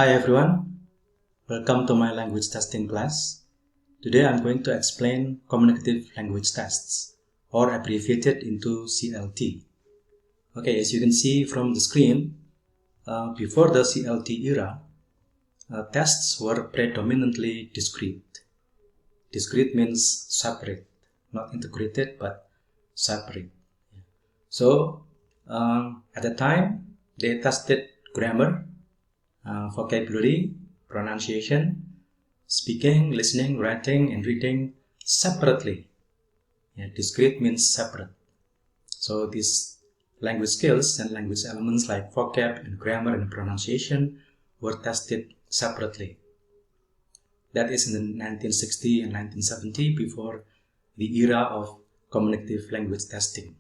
Hi everyone, welcome to my language testing class. Today I'm going to explain communicative language tests, or abbreviated into CLT. Okay, as you can see from the screen, before the CLT era, tests were predominantly discrete. Discrete means separate, not integrated but separate. So at the time, they tested grammar, vocabulary, pronunciation, speaking, listening, writing, and reading separately. Discrete means separate. So these language skills and language elements like vocab and grammar and pronunciation were tested separately. That is in the 1960 and 1970, before the era of communicative language testing.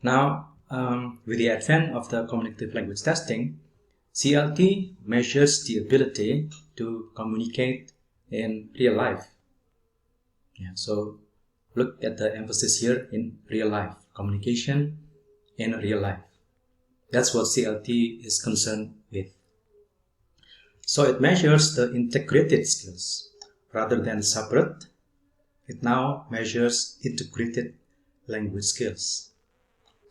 Now, with the advent of the communicative language testing, CLT measures the ability to communicate in real life. So look at the emphasis here, in real life, communication in real life. That's what CLT is concerned with. So it measures the integrated skills rather than separate. It now measures integrated language skills.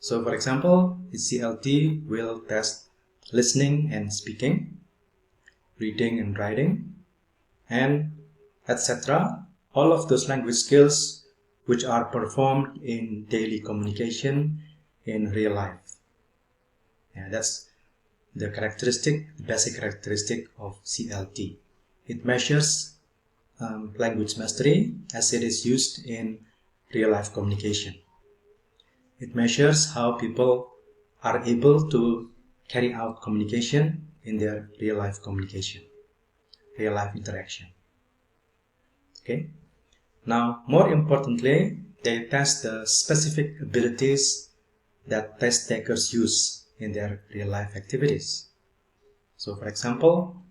So for example, the CLT will test listening and speaking, reading and writing, and etc. All of those language skills which are performed in daily communication in real life. That's the basic characteristic of CLT. It measures language mastery as it is used in real life communication. It measures how people are able to carry out communication in their real life communication, real life interaction. Okay. Now, more importantly, they test the specific abilities that test takers use in their real life activities. So, for example,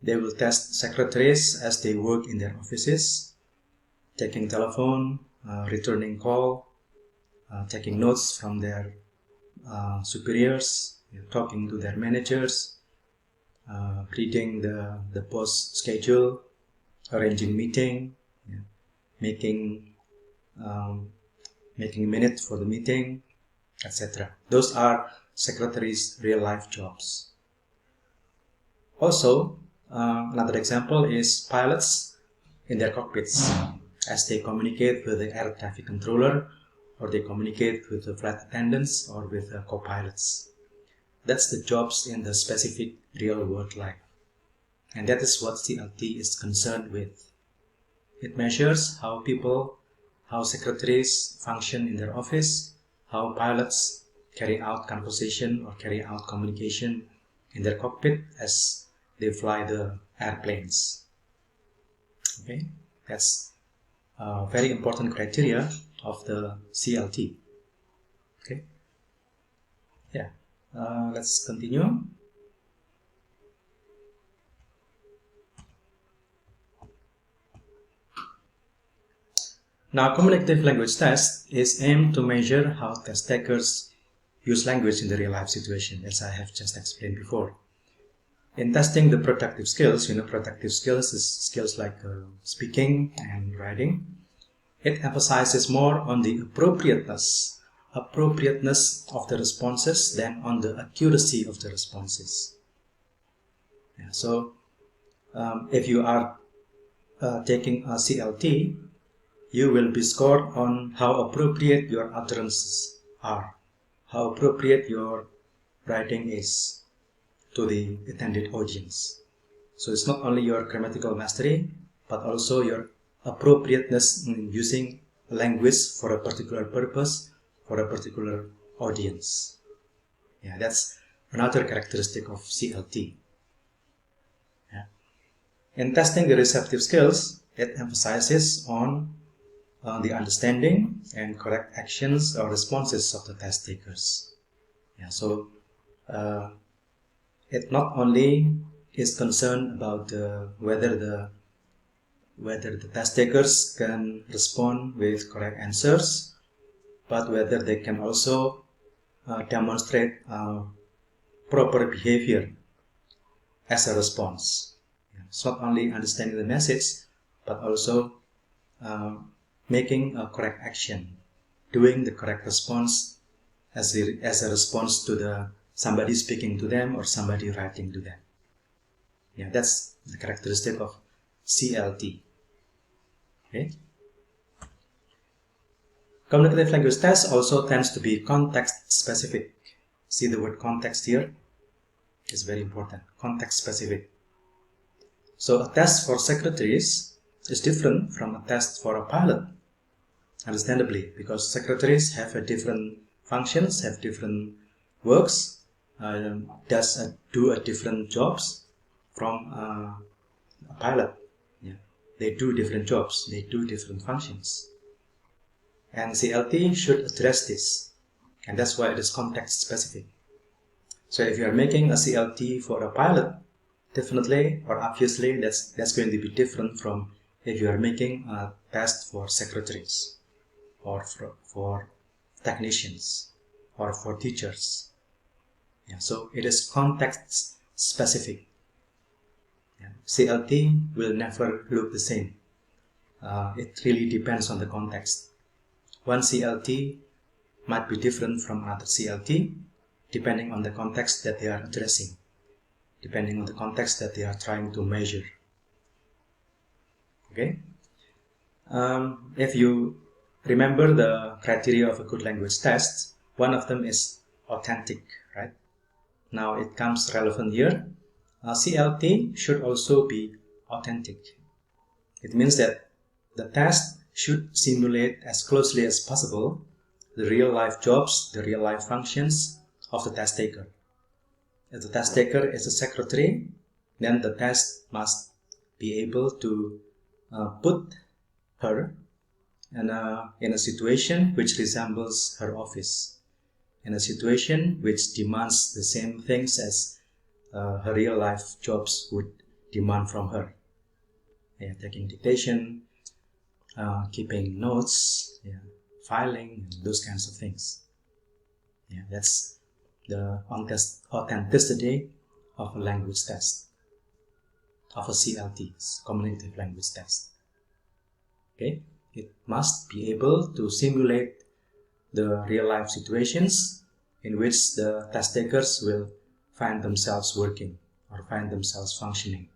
they will test secretaries as they work in their offices, taking telephone, returning call, taking notes from their superiors, talking to their managers, reading the boss schedule, arranging meeting, making minutes for the meeting, etc. Those are secretaries' real life jobs. Also, another example is pilots in their cockpits as they communicate with the air traffic controller, or they communicate with the flight attendants or with the co-pilots. That's the jobs in the specific real world life. And that is what CLT is concerned with. It measures how secretaries function in their office, how pilots carry out conversation or carry out communication in their cockpit as they fly the airplanes. Okay, that's a very important criteria of the CLT. Okay, let's continue. Now, communicative language test is aimed to measure how test takers use language in the real life situation, as I have just explained before. In testing the productive skills, productive skills is skills like speaking and writing. It emphasizes more on the appropriateness of the responses than on the accuracy of the responses. So, if you are taking a CLT, you will be scored on how appropriate your utterances are, how appropriate your writing is to the intended audience. So it's not only your grammatical mastery, but also your appropriateness in using language for a particular purpose, for a particular audience. That's another characteristic of CLT. In testing the receptive skills, it emphasizes on the understanding and correct actions or responses of the test takers. So it not only is concerned about whether the test takers can respond with correct answers, but whether they can also demonstrate proper behavior as a response. It's not only understanding the message, but also making a correct action, doing the correct response as a response to somebody speaking to them or somebody writing to them. Yeah, that's the characteristic of CLT. Okay. Communicative language test also tends to be context specific. See the word context here? It's very important. Context specific. So a test for secretaries is different from a test for a pilot, understandably, because secretaries have a different functions, have different works, do a different jobs from a pilot. Yeah. They do different jobs, they do different functions. And CLT should address this, and that's why it is context specific. So if you are making a CLT for a pilot, definitely or obviously that's going to be different from if you are making a test for secretaries or for technicians or for teachers. Yeah, so it is context specific. Yeah. CLT will never look the same. It really depends on the context. One CLT might be different from another CLT depending on the context that they are addressing, depending on the context that they are trying to measure. Okay? If you remember the criteria of a good language test, one of them is authentic, right? Now it comes relevant here. CLT should also be authentic. It means that the test should simulate as closely as possible the real life jobs, the real life functions of the test taker. If the test taker is a secretary, then the test must be able to put her in a situation which resembles her office, in a situation which demands the same things as her real life jobs would demand from her. Yeah, taking dictation, keeping notes, yeah, filing, and those kinds of things. Yeah, that's the authenticity of a language test, of a CLT, Communicative Language Test. Okay, it must be able to simulate the real-life situations in which the test takers will find themselves working or find themselves functioning.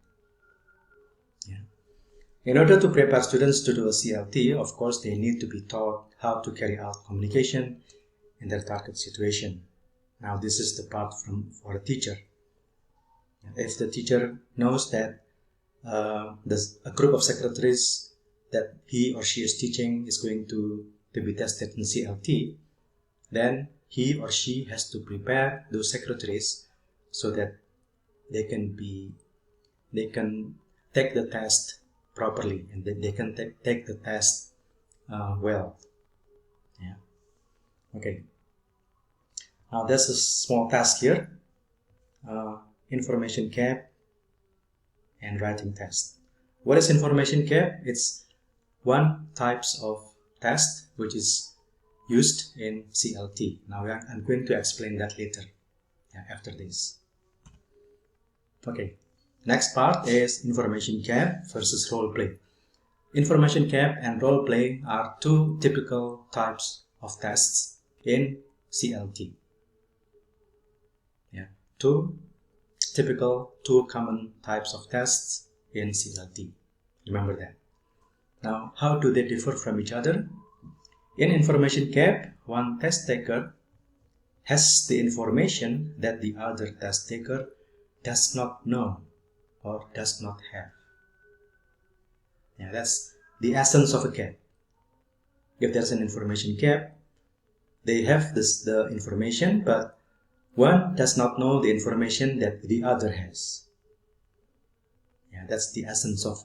Yeah. In order to prepare students to do a CLT, of course, they need to be taught how to carry out communication in their target situation. Now, this is the part for a teacher. If the teacher knows that a group of secretaries that he or she is teaching is going to be tested in CLT, then he or she has to prepare those secretaries so that they can take the test properly and they can take the test well. Yeah. Okay. Now there's a small task here. Information gap and writing test. What is information gap? It's one types of test which is used in CLT. Now I'm going to explain that later, after this. Okay, next part is information gap versus role play. Information gap and role play are two typical types of tests in CLT. Yeah, two common types of tests in CLT. Remember that. Now, how do they differ from each other? In information gap, one test taker has the information that the other test taker does not know or does not have. Yeah, that's the essence of a gap. If there's an information gap, they have the information, but one does not know the information that the other has. Yeah, that's the essence of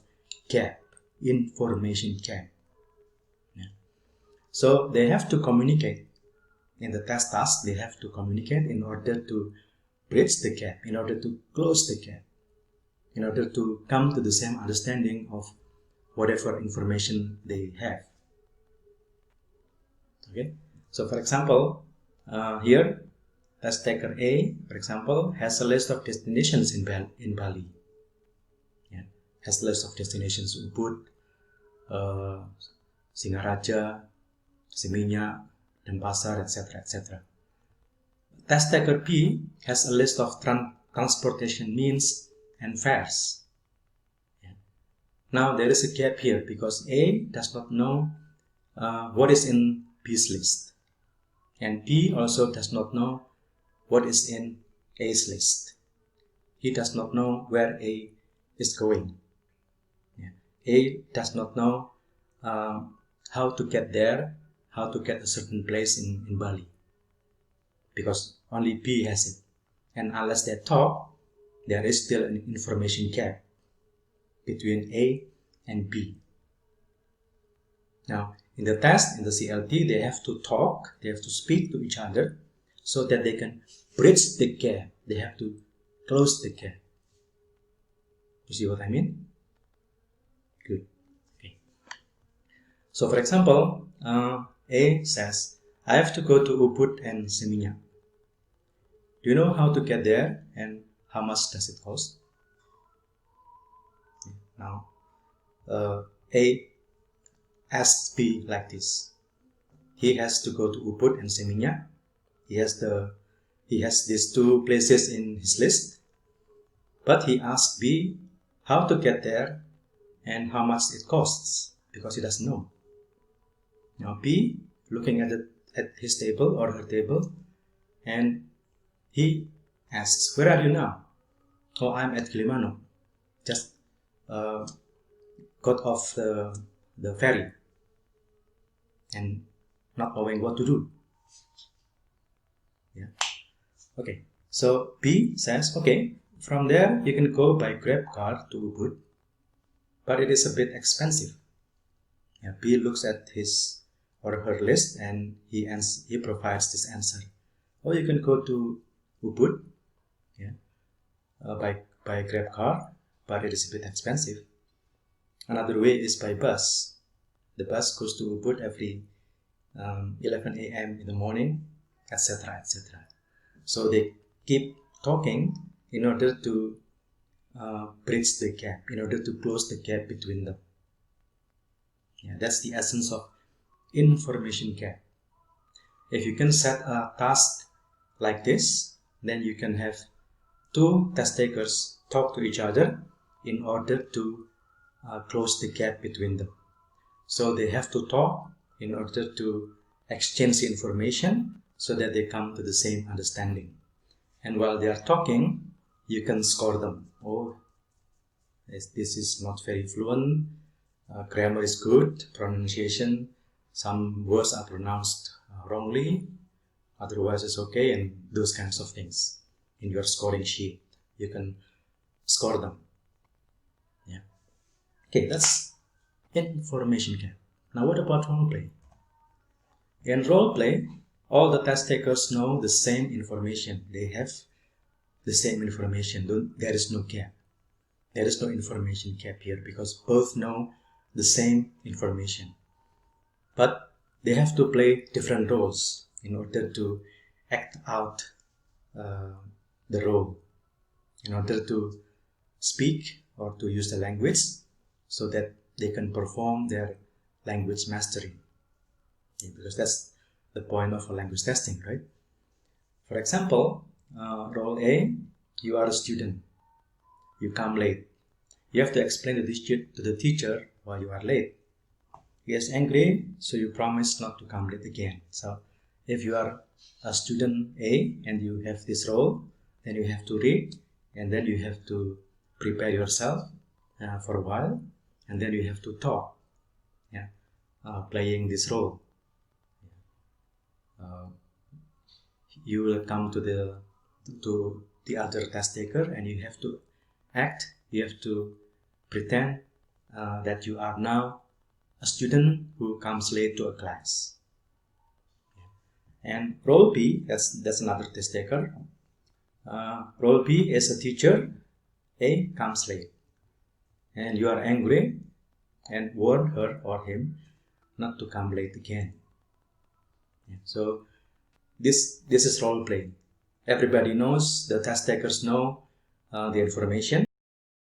gap, information gap. Yeah. So they have to communicate. In the test task, they have to communicate in order to bridge the gap, in order to close the gap, in order to come to the same understanding of whatever information they have. Okay, so for example, here test taker A, for example, has a list of destinations in Bali. Yeah. Has a list of destinations: Ubud, Singaraja, Seminyak, Denpasar, etc., etc. Test taker B has a list of transportation means and fares. Yeah. Now there is a gap here because A does not know what is in B's list, and B also does not know what is in A's list. He does not know where A is going. Yeah. A does not know how to get there, how to get a certain place in Bali, because only B has it. And unless they talk, there is still an information gap between A and B. Now, in the test, in the CLT, they have to talk, they have to speak to each other so that they can bridge the gap. They have to close the gap. You see what I mean? Good. Okay. So, for example, A says, I have to go to Ubud and Seminyak. Do you know how to get there and how much does it cost? Now, A asks B like this. He has to go to Ubud and Seminyak. He has these two places in his list, but he asks B how to get there and how much it costs because he doesn't know. Now B looking at his table or her table, and he asks, "Where are you now?" "Oh, I'm at Gilimanuk. Just got off the ferry," and not knowing what to do. Yeah. Okay. So B says, "Okay, from there you can go by Grab car to Ubud, but it is a bit expensive." Yeah, B looks at his or her list and he provides this answer. "Oh, you can go to Ubud, yeah, by Grab car, but it is a bit expensive. Another way is by bus. The bus goes to Ubud every 11 a.m. in the morning, etc., etc." So they keep talking in order to bridge the gap, in order to close the gap between them. Yeah, that's the essence of information gap. If you can set a task like this, then you can have two test takers talk to each other in order to close the gap between them. So they have to talk in order to exchange the information so that they come to the same understanding. And while they are talking, you can score them. "Oh, this is not very fluent, grammar is good, pronunciation, some words are pronounced wrongly, otherwise it's okay," and those kinds of things. In your scoring sheet, you can score them. Yeah. Okay, that's information gap. Now what about role play? In role play, all the test takers know the same information. They have the same information. There is no gap. There is no information gap here because both know the same information. But they have to play different roles in order to act out the role, in order to speak or to use the language so that they can perform their language mastery. Yeah, because that's the point of a language testing, right? For example, role A, you are a student. You come late. You have to explain to the teacher why you are late. He is angry, so you promise not to come late again. So if you are a student A and you have this role, then you have to read, and then you have to prepare yourself for a while, and then you have to talk, playing this role. You will come to the other test taker, and you have to act. You have to pretend that you are now a student who comes late to a class. And role B, that's another test taker. Role B is a teacher. A comes late, and you are angry and warn her or him not to come late again. So this is role play. everybody knows, the test takers know the information.